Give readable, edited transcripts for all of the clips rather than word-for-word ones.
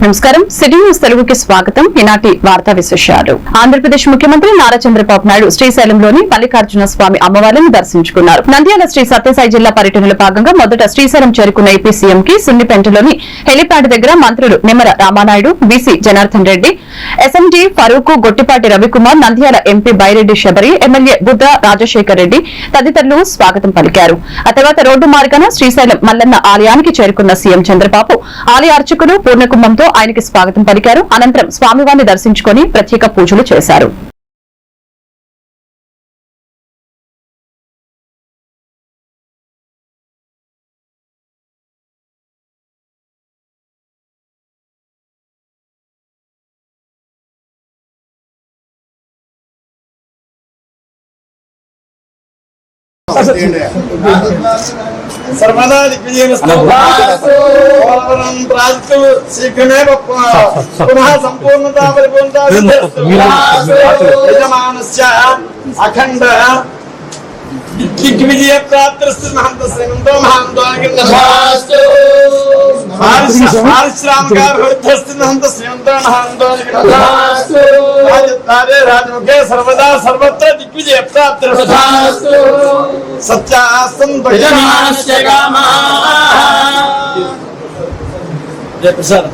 నమస్కారం. City news తెలుగుకి స్వాగతం. ఈనాటి వార్తా విశేషాలు. ఆంధ్రప్రదేశ్ ముఖ్యమంత్రి నారా చంద్రబాబు నాయుడు శ్రీశైలంలోని మల్లికార్జున స్వామి అమ్మవారిని దర్శించుకున్నారు. నంద్యాల శ్రీ సత్యసాయి జిల్లా పర్యటనలో భాగంగా మొదట శ్రీశైలం చేరుకున్న ఏపీ సీఎం కి సున్నిపెంటలోని హెలిప్యాడ్ దగ్గర మంత్రులు Nimmala Ramanaidu, BC Janardhan Reddy, SMD Farooq, Gottipati Ravikumar, Nandyal MP Byreddy Shabari, MLA Buddha Rajasekhar Reddy తదితరులు స్వాగతం పలికారు. ఆ తర్వాత రోడ్డు మార్గాన శ్రీశైలం మల్లన్న ఆలయానికి చేరుకున్న సీఎం చంద్రబాబు ఆలయ అర్చకులు పూర్ణకుంభంతో ఆయనకి స్వాగతం పలికారు. అనంతరం స్వామివారిని దర్శించుకుని ప్రత్యేక పూజలు చేశారు. सर्वदा दिग्विजयमस्तु प्रार्थु शीघ्रमेव पुनः संपूर्णता परिपूर्णता यजमानस्य अखंड दिग्विजय प्राप्तिरस्तु महंत श्रीमंतो महांतो पारिश्रामकार वृद्धस्तु महंत श्रीमंतो महांतो राजतारे राजमुखे सर्वदा सर्वत्र दिग्विजय प्राप्तिरस्तु सत्यासं भजमानस्य कामः जय प्रसाद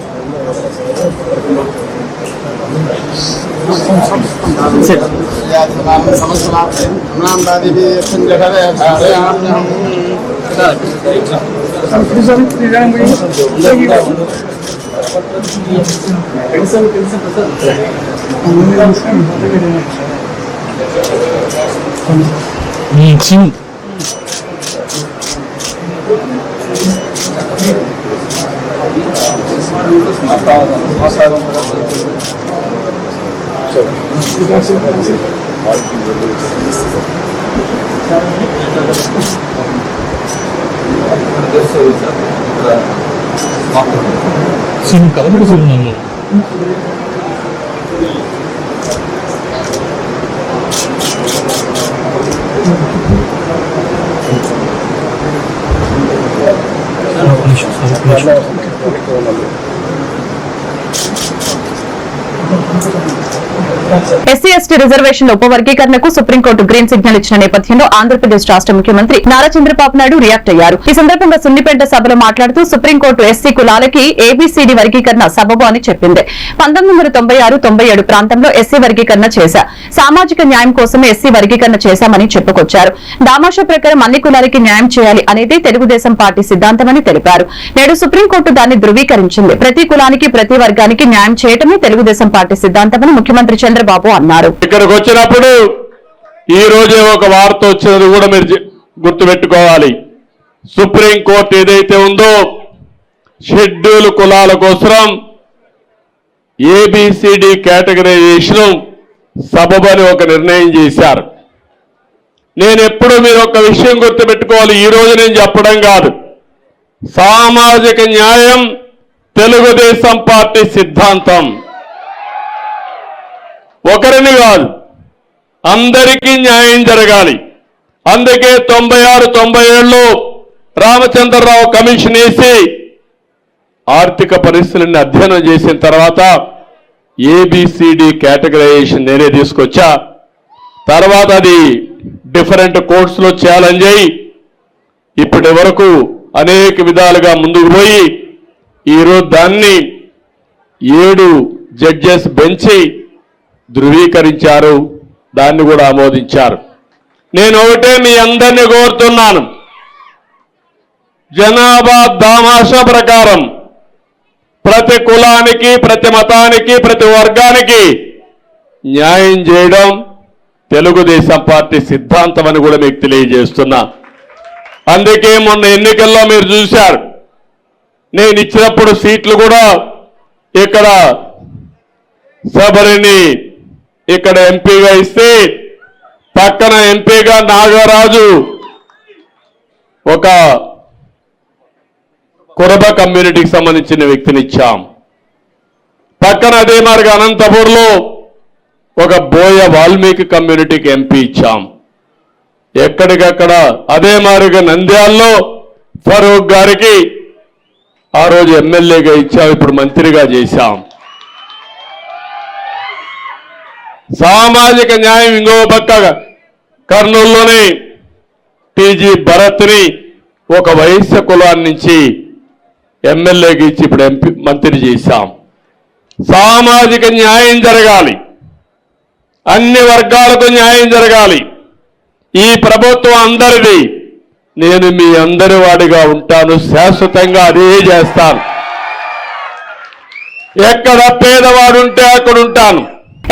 ఎస్సీ ఎస్టీ రిజర్వేషన్ల ఉపవర్గీకరణకు సుప్రీంకోర్టు గ్రీన్ సిగ్నల్ ఇచ్చిన నేపథ్యంలో ఆంధ్రప్రదేశ్ రాష్ట ముఖ్యమంత్రి నారా చంద్రబాబు నాయుడు రియాక్ట్ అయ్యారు. ఈ సందర్భంగా సున్నిపేట సభలో మాట్లాడుతూ సుప్రీంకోర్టు ఎస్సీ కులాలకి ఏబీసీడీ వర్గీకరణ సబబు అని చెప్పింది. 1996-97 ప్రాంతంలో ఎస్సీ వర్గీకరణ చేశా, సామాజిక న్యాయం కోసమే ఎస్సీ వర్గీకరణ చేశామని చెప్పుకొచ్చారు. దామాషా ప్రకారం అన్ని కులాలకి న్యాయం చేయాలి అనేది తెలుగుదేశం పార్టీ సిద్ధాంతమని తెలిపారు. నేడు సుప్రీంకోర్టు దాన్ని ధృవీకరించింది. ప్రతి కులానికి ప్రతి వర్గానికి న్యాయం చేయటమే తెలుగుదేశం పార్టీ సిద్ధాంతమని ముఖ్యమంత్రి చంద్రబాబు అన్నారు. ఇక్కడికి వచ్చినప్పుడు ఈ రోజే ఒక వార్త వచ్చినది కూడా మీరు గుర్తుపెట్టుకోవాలి. సుప్రీంకోర్టు ఏదైతే ఉందో షెడ్యూల్ కులాల కోసం ఏబిసిడి కేటగరైజేషన్ సబబని ఒక నిర్ణయం చేశారు. నేను ఎప్పుడు మీరు ఒక విషయం గుర్తుపెట్టుకోవాలి, ఈ రోజు నేను చెప్పడం కాదు, సామాజిక న్యాయం తెలుగుదేశం పార్టీ సిద్ధాంతం. ఒకరిని కాదు, అందరికీ న్యాయం జరగాలి. అందుకే 96-97లో రామచంద్రరావు కమిషన్ వేసి ఆర్థిక పరిస్థితులను అధ్యయనం చేసిన తర్వాత ఏబిసిడి కేటగరైజేషన్ నేనే తీసుకొచ్చా. తర్వాత అది డిఫరెంట్ కోర్ట్స్లో ఛాలెంజ్ అయ్యి ఇప్పటి వరకు అనేక విధాలుగా ముందుకు పోయి ఈరోజు దాన్ని 7 జడ్జెస్ బెంచి ధృవీకరించారు, దాన్ని కూడా ఆమోదించారు. నేను ఒకటే మీ అందరినీ కోరుతున్నాను, జనాభా దామాషా ప్రకారం ప్రతి కులానికి, ప్రతి మతానికి, ప్రతి వర్గానికి న్యాయం చేయడం తెలుగుదేశం పార్టీ సిద్ధాంతం అని కూడా మీకు తెలియజేస్తున్నా. అందుకే మొన్న ఎన్నికల్లో మీరు చూశారు, నేను ఇచ్చినప్పుడు సీట్లు కూడా ఇక్కడ శబరిని ఇక్కడ ఎంపీగా ఇస్తే పక్కన ఎంపీగా నాగరాజు ఒక కురబ కమ్యూనిటీకి సంబంధించిన వ్యక్తిని ఇచ్చాం. పక్కన అదే మార్గం అనంతపూర్లో ఒక బోయ వాల్మీకి కమ్యూనిటీకి ఎంపీ ఇచ్చాం. ఎక్కడికక్కడ అదే మారిగా నంద్యాలలో ఫరూక్ గారికి ఆ రోజు ఎమ్మెల్యేగా ఇచ్చాం, ఇప్పుడు మంత్రిగా చేశాం. సామాజిక న్యాయం ఇంకో పక్క కర్నూలులోనే టీజీ భరత్ని ఒక వైశ్య కులాన్ని నుంచి ఎమ్మెల్యేకి ఇచ్చి ఇప్పుడు మంత్రి చేశాం. సామాజిక న్యాయం జరగాలి, అన్ని వర్గాలకు న్యాయం జరగాలి. ఈ ప్రభుత్వం అందరిది, నేను మీ అందరి వాడిగా ఉంటాను, శాశ్వతంగా అదే చేస్తాను. ఎక్కడ పేదవాడుంటే అక్కడ ఉంటాను.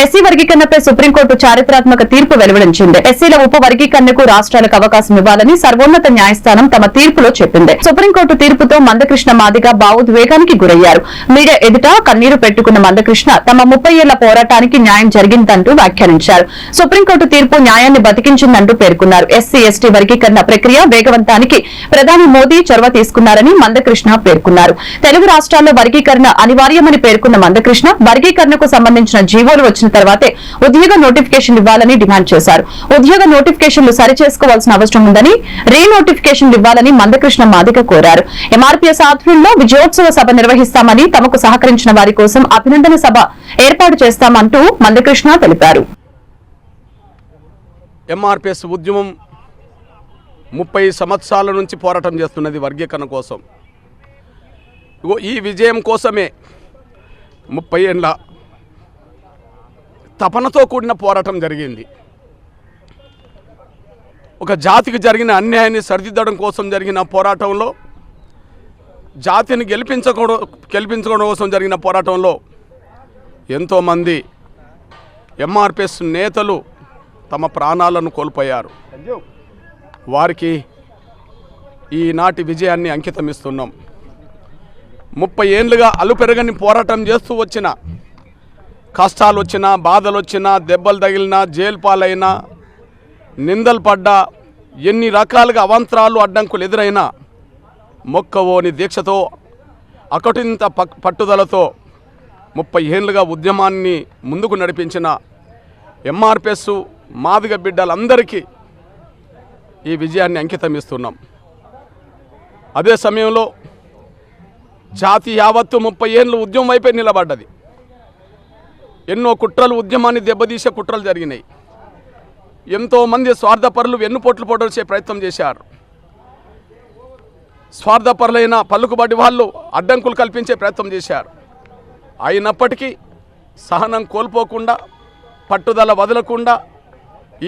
ఎస్సీ వర్గీకరణపై సుప్రీంకోర్టు చారిత్రాత్మక తీర్పు వెలువడించింది. ఎస్సీల ఉప వర్గీకరణకు రాష్ట్రాలకు అవకాశం ఇవ్వాలని సర్వోన్నత న్యాయస్థానం తమ తీర్పులో చెప్పింది. సుప్రీంకోర్టు తీర్పుతో మందకృష్ణ మాదిగ భావోద్వేగానికి గురయ్యారు. మీడియా ఎదుట కన్నీరు పెట్టుకున్న మందకృష్ణ తమ 30 ఏళ్ల పోరాటానికి న్యాయం జరిగిందంటూ వ్యాఖ్యానించారు. సుప్రీంకోర్టు తీర్పు న్యాయాన్ని బతికించిందంటూ పేర్కొన్నారు. ఎస్సీ ఎస్టీ వర్గీకరణ ప్రక్రియ వేగవంతానికి ప్రధాని మోదీ చొరవ తీసుకున్నారని మందకృష్ణ పేర్కొన్నారు. తెలుగు రాష్ట్రాల్లో వర్గీకరణ అనివార్యమని పేర్కొన్న మందకృష్ణ వర్గీకరణకు సంబంధించిన జీవోలు వచ్చిన తర్వాతే ఉద్యోగ నోటిఫికేషన్లు ఇవ్వాలని డిమాండ్ చేశారు. ఉద్యోగ నోటిఫికేషన్లు సరిచేసుకోవాల్సిన అవసరం ఉందని రీనోటిఫికేషన్లు ఇవ్వాలని మందకృష్ణ మాదిగ కోరారు. ఎంఆర్పీఎస్ ఆధ్వర్యంలో విజయోత్సవ సభ నిర్వహిస్తామని, తమకు సహకరించిన వారి కోసం అభినందన సభ ఏర్పాటు చేస్తామంటూ మందకృష్ణ తెలిపారు. ఎంఆర్పీఎస్ ఉద్యమం 30 సంవత్సరాల నుంచి పోరాటం చేస్తున్నది వర్గీకరణ కోసం. ఈ విజయం కోసమే 30 ఏళ్ల తపనతో కూడిన పోరాటం జరిగింది. ఒక జాతికి జరిగిన అన్యాయాన్ని సరిదిద్దడం కోసం జరిగిన పోరాటంలో, జాతిని గెలిపించుకోవడం కోసం జరిగిన పోరాటంలో ఎంతోమంది ఎంఆర్పీఎస్ నేతలు తమ ప్రాణాలను కోల్పోయారు. వారికి ఈనాటి విజయాన్ని అంకితమిస్తున్నాం. 30 ఏళ్ళుగా అలుపెరగని పోరాటం చేస్తూ వచ్చిన, కష్టాలు వచ్చినా, బాధలు వచ్చినా, దెబ్బలు తగిలినా, జైలు పాలైనా, నిందలు పడ్డా, ఎన్ని రకాలుగా అవాంతరాలు అడ్డంకులు ఎదురైనా మొక్కవోని దీక్షతో, అకటింత పట్టుదలతో 30 ఏళ్ళుగా ఉద్యమాన్ని ముందుకు నడిపించిన ఎంఆర్పీఎస్ మాదిగ బిడ్డలందరికీ ఈ విజయాన్ని అంకితమిస్తున్నాం. అదే సమయంలో జాతి యావత్తు 30 ఏళ్ళు ఉద్యమం వైపే నిలబడ్డది. ఎన్నో కుట్రలు, ఉద్యమాన్ని దెబ్బతీసే కుట్రలు జరిగినాయి. ఎంతోమంది స్వార్థపరులు వెన్నుపోట్లు పొడవచ్చే ప్రయత్నం చేశారు. స్వార్థపరులైన పలుకుబడి వాళ్ళు అడ్డంకులు కల్పించే ప్రయత్నం చేశారు. అయినప్పటికీ సహనం కోల్పోకుండా, పట్టుదల వదలకుండా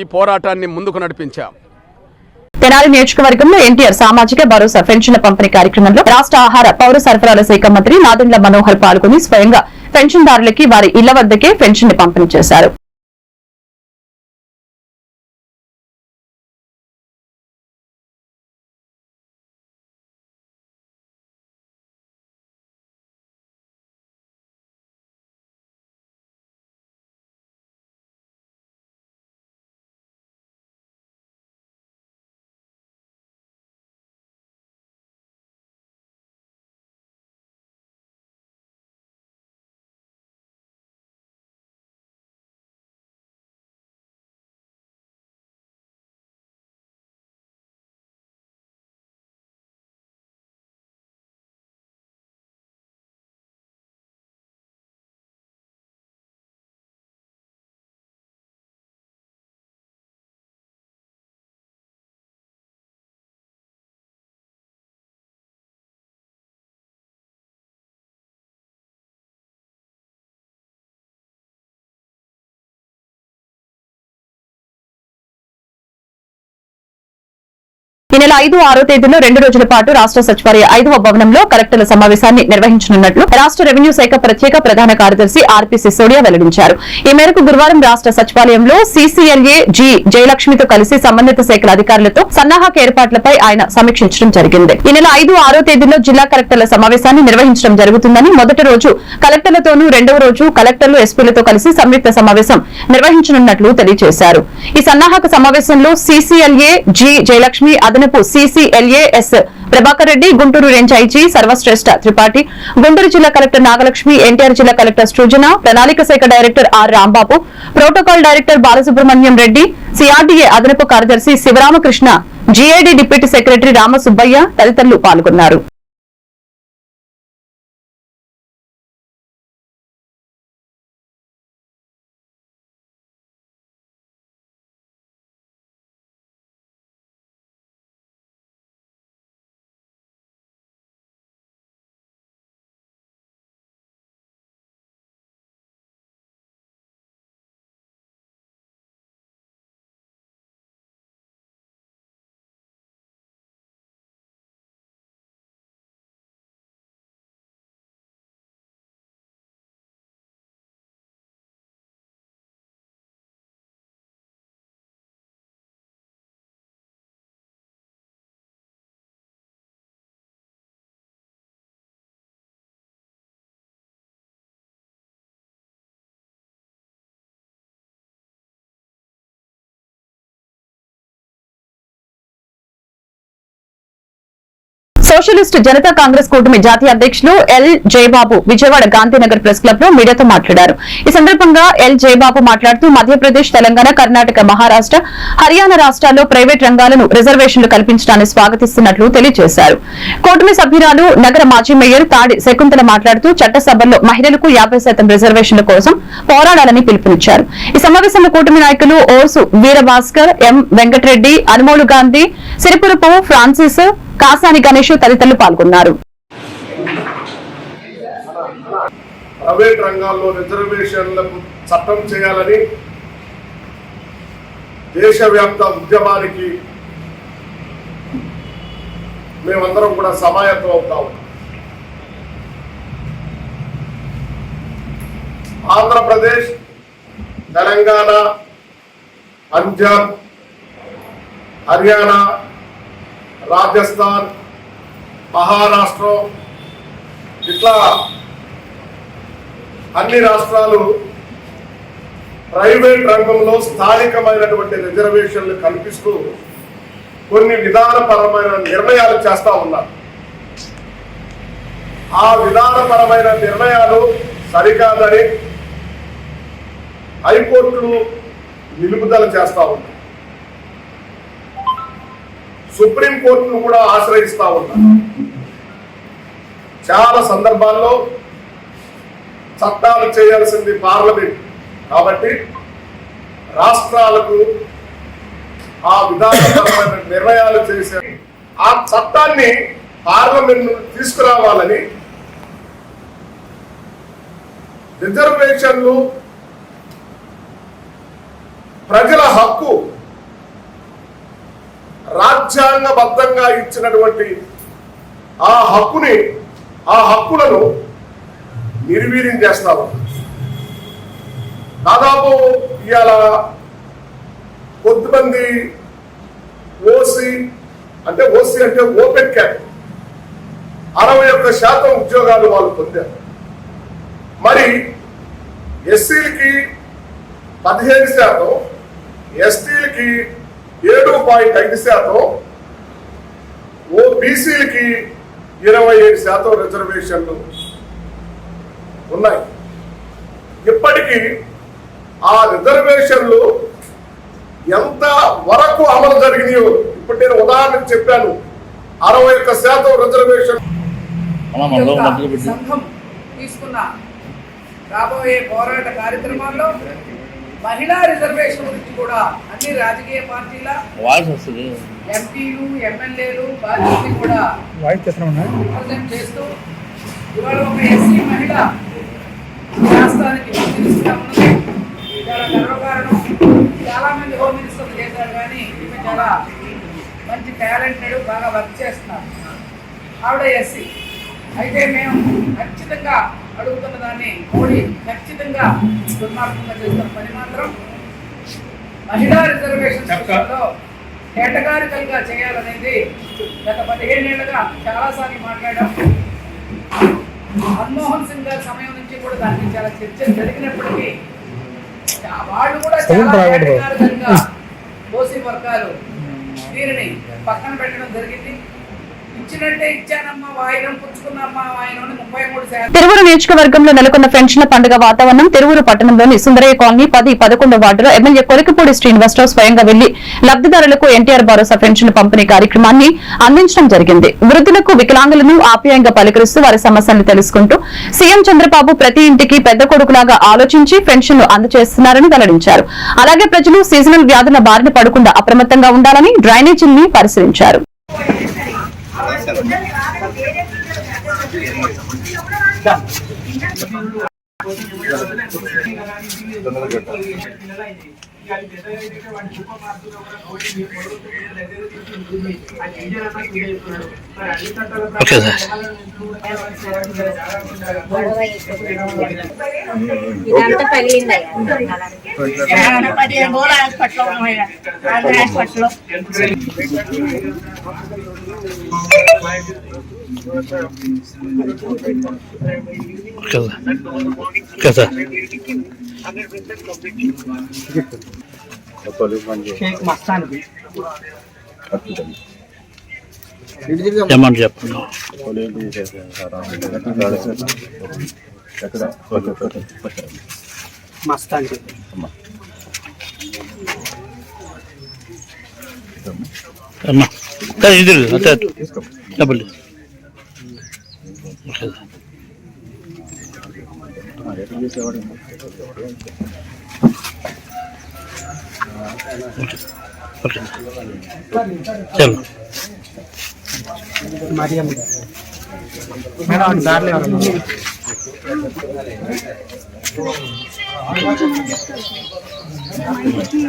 ఈ పోరాటాన్ని ముందుకు నడిపించాం. తెనాలి నియోజకవర్గంలో ఎన్టీఆర్ సామాజిక భరోసా పెన్షన్ల పంపిణీ కార్యక్రమంలో రాష్ట్ర ఆహార పౌర సరఫరాల శాఖ మంత్రి నాదెండ్ల మనోహర్ పాల్గొని స్వయంగా పెన్షన్దారులకి వారి ఇళ్ల వద్దకే పెన్షన్ ని పంపిణీ చేశారు. ఈ నెల 5, 6 తేదీల్లో 2 రోజుల పాటు రాష్ట్ర సచివాలయ 5వ భవనంలో కలెక్టర్ల సమావేశాన్ని నిర్వహించనున్నట్లు రాష్ట్ర రెవెన్యూ శాఖ ప్రత్యేక ప్రధాన కార్యదర్శి ఆర్పీ సిసోడియా వెల్లడించారు. ఈ మేరకు గురువారం రాష్ట్ర సచివాలయంలో సీసీఎల్ఏ జి జయలక్ష్మితో కలిసి సంబంధిత శాఖల అధికారులతో సన్నాహక ఏర్పాట్లపై ఆయన సమీక్షించడం జరిగింది. ఈ నెల 5, 6 తేదీల్లో జిల్లా కలెక్టర్ల సమావేశాన్ని నిర్వహించడం జరుగుతుందని, మొదటి రోజు కలెక్టర్లతోనూ, రెండవ రోజు కలెక్టర్లు, ఎస్పీలతో కలిసి సంయుక్త సమావేశం నిర్వహించనున్నట్లు తెలియజేశారు. ఈ సన్నాహక సమావేశంలో సీసీఎల్ఏ జి జయలక్ష్మి, అదనపు CCLA S Prabhakar Reddy, Guntur range IG Sarvashreshtha Tripathi, Guntur జిల్లా కలెక్టర్ నాగలక్ష్మి, ఎన్టీఆర్ జిల్లా కలెక్టర్ సృజన, ప్రణాళిక శాఖ director R Rambabu, protocol director Balasubrahmanyam Reddy, CRDA అదనపు కార్యదర్శి Sivaramakrishna, GID deputy secretary Ramasubbaiah తదితరులు పాల్గొన్నారు. సోషలిస్ట్ జనతా కాంగ్రెస్ కూటమి జాతీయ అధ్యక్షులు L Jayababu Vijayawada Gandhinagar press club లో మీడియాతో మాట్లాడారు. ఈ సందర్భంగా ఎల్ జయబాబు మాట్లాడుతూ మధ్యప్రదేశ్, తెలంగాణ, కర్ణాటక, మహారాష్ట, హర్యానా రాష్ట్రాల్లో ప్రైవేట్ రంగాలను రిజర్వేషన్లు కల్పించడాన్ని స్వాగతిస్తున్నట్లు తెలియజేశారు. కూటమి సభ్యురాలు నగర మాజీ మేయర్ తాడి శకుంతల మాట్లాడుతూ చట్టసభల్లో మహిళలకు 50% రిజర్వేషన్ల కోసం పోరాడాలని పిలుపునిచ్చారు. ఈ సమావేశంలో కూటమి నాయకులు ఓర్సు వీరభాస్కర్, ఎం వెంకటరెడ్డి, అనుమోలు గాంధీ, సిరిపురపు ఫ్రాన్సిస్, కాసాని గణేష్ తదితరులు పాల్గొన్నారు. ప్రైవేట్ రంగాల్లో రిజర్వేషన్లకు చట్టం చేయాలని దేశవ్యాప్త ఉద్యమానికి మేమందరం కూడా సమాయత్తం అవుతాం. ఆంధ్రప్రదేశ్, తెలంగాణ, పంజాబ్, హర్యానా, రాజస్థాన్, మహారాష్ట్ర ఇట్లా అన్ని రాష్ట్రాలు ప్రైవేట్ రంగంలో స్థానికమైనటువంటి రిజర్వేషన్లు కల్పిస్తూ కొన్ని విధానపరమైన నిర్ణయాలు చేస్తా ఉన్నారు. ఆ విధానపరమైన నిర్ణయాలు సరికాదని హైకోర్టులు నిలుపుదల చేస్తా ఉన్నాయి. సుప్రీంకోర్టును కూడా ఆశ్రయిస్తా ఉన్నారు. చాలా సందర్భాల్లో చట్టాలు చేయాల్సింది పార్లమెంట్ కాబట్టి రాష్ట్రాలకు ఆ విధానపరమైన నిర్ణయాలు చేసే ఆ చట్టాన్ని పార్లమెంట్ తీసుకురావాలని రిజర్వేషన్లు ప్రజల హక్కు, రాజ్యాంగబద్ధంగా ఇచ్చినటువంటి ఆ హక్కులను నిర్వీర్యం చేస్తారు. దాదాపు ఇవాళ కొద్దిమంది ఓసీ అంటే ఓపెన్ క్యాప్ 61% ఉద్యోగాలు వాళ్ళు పొందారు. మరి ఎస్సీలకి 15%, ఎస్టీలకి 7.5%, ఓబీసీలకి 27% రిజర్వేషన్లు ఉన్నాయి. ఇప్పటికీ ఆ రిజర్వేషన్లు ఎంత వరకు అమలు జరిగినాయో ఇప్పుడు నేను ఉదాహరణకు చెప్పాను. 61% రిజర్వేషన్ సంఘం తీసుకున్న రాబోయే పోరాట కార్యక్రమాల్లో మహిళా రిజర్వేషన్ గురించి కూడా అన్ని రాజకీయ పార్టీల ఎంపీలు, ఎమ్మెల్యేలు బాధ్యతని కూడా రిప్రజెంట్ చేస్తూ ఇవాళ ఒక ఎస్సీ మహిళ రాష్ట్రానికి మినిస్టర్గా ఉన్నది చాలా గర్వకారణం. చాలా మంది హోమ్ మినిస్టర్లు చేశారు కానీ ఈమె చాలా మంచి టాలెంటెడ్, బాగా వర్క్ చేస్తున్నారు. ఆవిడ ఎస్సీ అయితే మేము ఖచ్చితంగా అడుగుతున్న దాన్ని మోడీ ఖచ్చితంగా దుర్మార్గంగా చేస్తున్న పని మాత్రం మహిళా రిజర్వేషన్ సిస్టంలో కేటగారికల్ గా చేయాలనేది గత 15 ఏళ్లుగా చాలాసార్లు మాట్లాడాం. మన్మోహన్ సింగ్ గారి సమయం నుంచి కూడా దానికి చాలా చర్చలు జరిగినప్పటికీ వాళ్ళు కూడా చాలా కేటగారికల్ గా ఓసీ వర్గాలు దీనిని పక్కన పెట్టడం జరిగింది. తిరువురు నియోజకవర్గంలో నెలకొన్న పెన్షన్ల పండుగ వాతావరణం. తిరువురు పట్టణంలోని సుందరయ్య కాలనీ 10, 11 వార్డులో ఎమ్మెల్యే కొలికపూడి శ్రీనివాసరావు స్వయంగా వెళ్లి లబ్దిదారులకు ఎన్టీఆర్ భరోసా పెన్షన్ పంపిణీ కార్యక్రమాన్ని అందించడం జరిగింది. వృద్ధులకు, వికలాంగులను ఆప్యాయంగా పలకరిస్తూ వారి సమస్యలను తెలుసుకుంటూ సీఎం చంద్రబాబు ప్రతి ఇంటికి పెద్ద కొడుకులాగా ఆలోచించి పెన్షన్లు అందజేస్తున్నారని వెల్లడించారు. అలాగే ప్రజలు సీజనల్ వ్యాధుల బారిన పడకుండా అప్రమత్తంగా ఉండాలని డ్రైనేజీని పరిశీలించారు. ఇదంతా పగిలింది. 15 రోజులు హాస్పిటల్లో అమౌంట్ చెప్పండి. అమ్మా ఇది అట్లా డబ్బులు చలో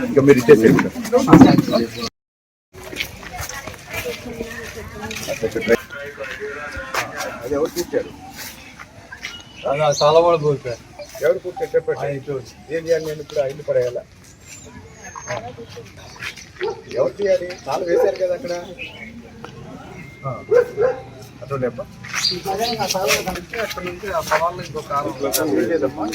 ఇంకా మీరు ఇచ్చేసేయండి. అది ఎవరు కూర్చారు? ఎవరు కూర్చారు చెప్పండి. ఏం చేయాలి? నేను ఇప్పుడు ఇల్లు పడేయాలా? ఎవరు చేయాలి? తాళం వేశారు కదా అక్కడ. అట్లేమ్మా అక్కడ నుంచి ఆ సవాళ్ళు ఇంకొక లేదమ్మా.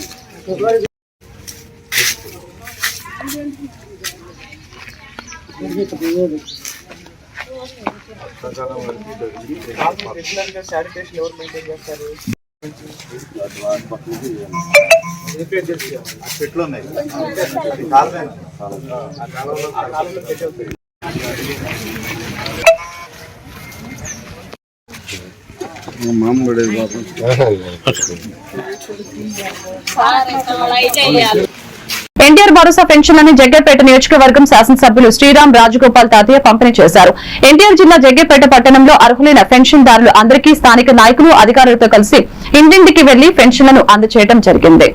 శానిటేషన్ ఎవరు మెయింటైన్ చేస్తారు? చెట్లు ఉన్నాయి. ఎన్టీఆర్ భరోసా పెన్షన్లను జగ్గైపేట నియోజకవర్గం శాసనసభ్యులు శ్రీరామ్ రాజగోపాల్ తాతయ్య పంపిణీ చేశారు. ఎన్టీఆర్ జిల్లా జగ్గైపేట పట్టణంలో అర్హులైన పెన్షన్దారులు అందరికీ స్థానిక నాయకులు అధికారులతో కలిసి ఇంటింటికి వెళ్లి పెన్షన్లను అందజేయడం జరిగింది.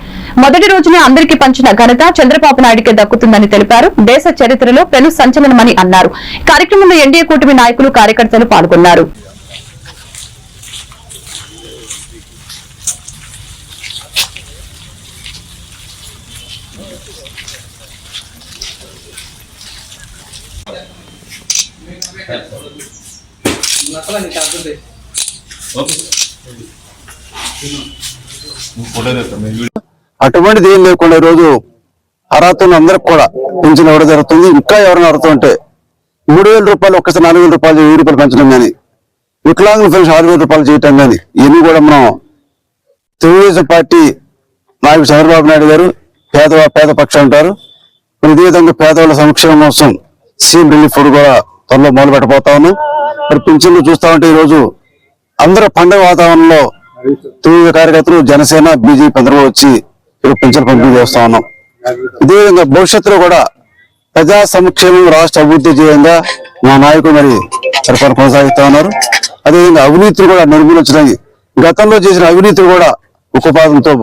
మొదటి రోజునే అందరికీ పంచిన ఘనత చంద్రబాబు నాయుడుకే దక్కుతుందని తెలిపారు. దేశ చరిత్రలో పెను సంచలనమని అన్నారు. కార్యక్రమంలో ఎన్డీఏ కూటమి నాయకులు కార్యకర్తలు పాల్గొన్నారు. అటువంటిది ఏం లేకుండా ఈరోజు అర్హత అందరికి కూడా పెన్షన్ ఇవ్వడం జరుగుతుంది. ఇంకా ఎవరైనా అర్హత ఉంటే 3,000 రూపాయలు ఒక్కసారి 4,000 రూపాయలు 1,000 రూపాయలు పెంచడం కానీ, వికలాంగుల పెన్షన్ 6,000 రూపాయలు చేయటం కానీ, ఇవన్నీ కూడా మనం తెలుగుదేశం పార్టీ నాయకుడు చంద్రబాబు నాయుడు గారు పేద పక్షం ఉంటారు. ఇదే విధంగా పేదవాళ్ళ సంక్షేమం కోసం సీఎం రిలీఫ్ ఫండ్ కూడా త్వరలో మొదలు పెట్టబోతా ఉన్నాం. మరి పింఛన్లు చూస్తా ఉంటే ఈ రోజు అందరూ పండుగ వాతావరణంలో తెలుగు కార్యకర్తలు జనసేన బీజేపీ అందరూ వచ్చి పింఛన్ పంపిణీ చేస్తా ఉన్నాం. ఇదే విధంగా భవిష్యత్తులో కూడా ప్రజా సంక్షేమం రాష్ట్ర అభివృద్ధి చేయంగా మా నాయకులు మరి పరిపాలన కొనసాగిస్తా ఉన్నారు. అదేవిధంగా అవినీతిని కూడా నిర్మూలించడానికి గతంలో చేసిన అవినీతిని కూడా ఉక్కుపాదంతో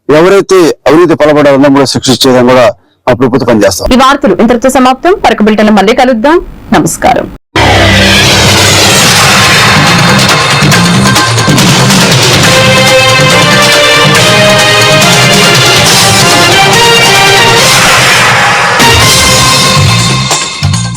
ఎవరైతే అవినీతి పలబడారో కూడా శిక్షించేదని కూడా మా ప్రభుత్వం పనిచేస్తాం. ఈ వార్తలు ఇంతటితో సమాప్తం. పరక బిల్టన్లో మళ్ళీ కలుద్దాం. నమస్కారం.